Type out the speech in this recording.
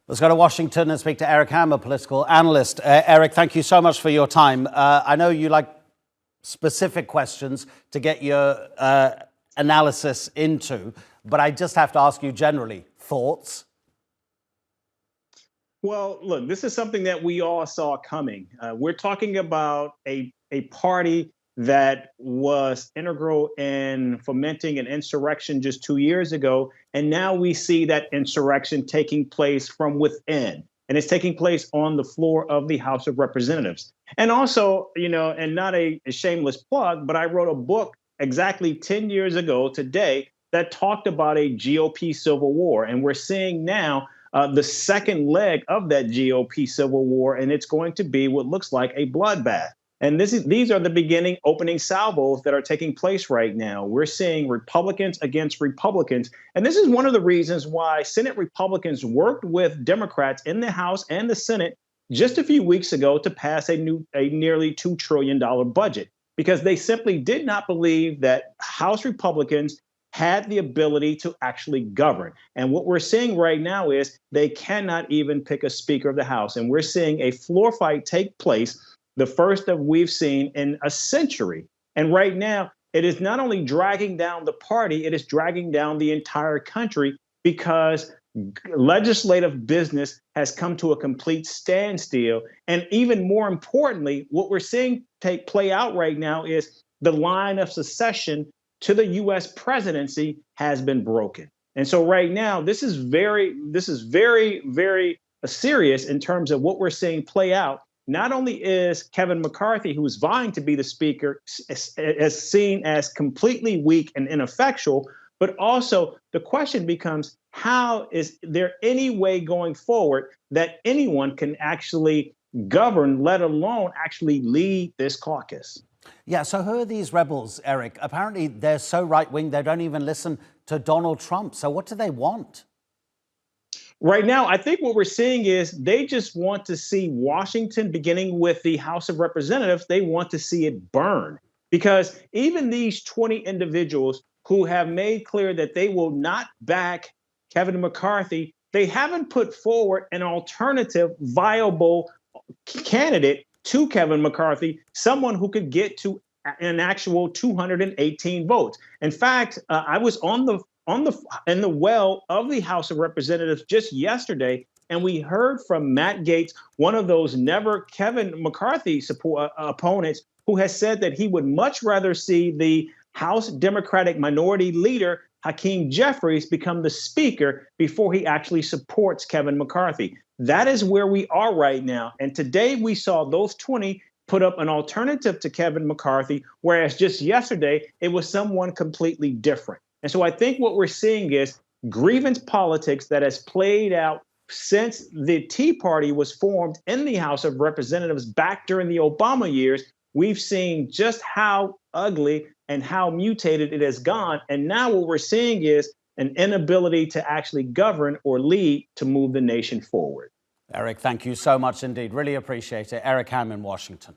Let's go to Washington and speak to Eric Hammer, political analyst. Eric, thank you so much for your time. I know you like specific questions to get your analysis into, but I just have to ask you generally, thoughts? Well, look, this is something that we all saw coming. We're talking about a party that was integral in fomenting an insurrection just 2 years ago. And now we see that insurrection taking place from within. And it's taking place on the floor of the House of Representatives. And also, and not a shameless plug, but I wrote a book exactly 10 years ago today that talked about a GOP civil war. And we're seeing now the second leg of that GOP civil war, and it's going to be what looks like a bloodbath. And these are the opening salvos that are taking place right now. We're seeing Republicans against Republicans. And this is one of the reasons why Senate Republicans worked with Democrats in the House and the Senate just a few weeks ago to pass a nearly $2 trillion budget, because they simply did not believe that House Republicans had the ability to actually govern. And what we're seeing right now is they cannot even pick a Speaker of the House. And we're seeing a floor fight take place, the first that we've seen in a century. And right now, it is not only dragging down the party, it is dragging down the entire country, because legislative business has come to a complete standstill. And even more importantly, what we're seeing play out right now is the line of succession to the U.S. presidency has been broken. And so right now, this is very, very serious in terms of what we're seeing play out. Not only is Kevin McCarthy, who is vying to be the speaker, as seen as completely weak and ineffectual, but also the question becomes, how is there any way going forward that anyone can actually govern, let alone actually lead this caucus? Yeah, so who are these rebels, Eric? Apparently they're so right-wing they don't even listen to Donald Trump. So what do they want? Right now, I think what we're seeing is they just want to see Washington, beginning with the House of Representatives, they want to see it burn. Because even these 20 individuals who have made clear that they will not back Kevin McCarthy, they haven't put forward an alternative, viable candidate to Kevin McCarthy, someone who could get to an actual 218 votes. In fact, I was in the well of the House of Representatives just yesterday, and we heard from Matt Gaetz, one of those never Kevin McCarthy opponents, who has said that he would much rather see the House Democratic Minority Leader Hakeem Jeffries become the speaker before he actually supports Kevin McCarthy. That is where we are right now. And today we saw those 20 put up an alternative to Kevin McCarthy, whereas just yesterday it was someone completely different. And so I think what we're seeing is grievance politics that has played out since the Tea Party was formed in the House of Representatives back during the Obama years. We've seen just how ugly and how mutated it has gone. And now what we're seeing is an inability to actually govern or lead to move the nation forward. Eric, thank you so much indeed. Really appreciate it. Eric Hammer in Washington.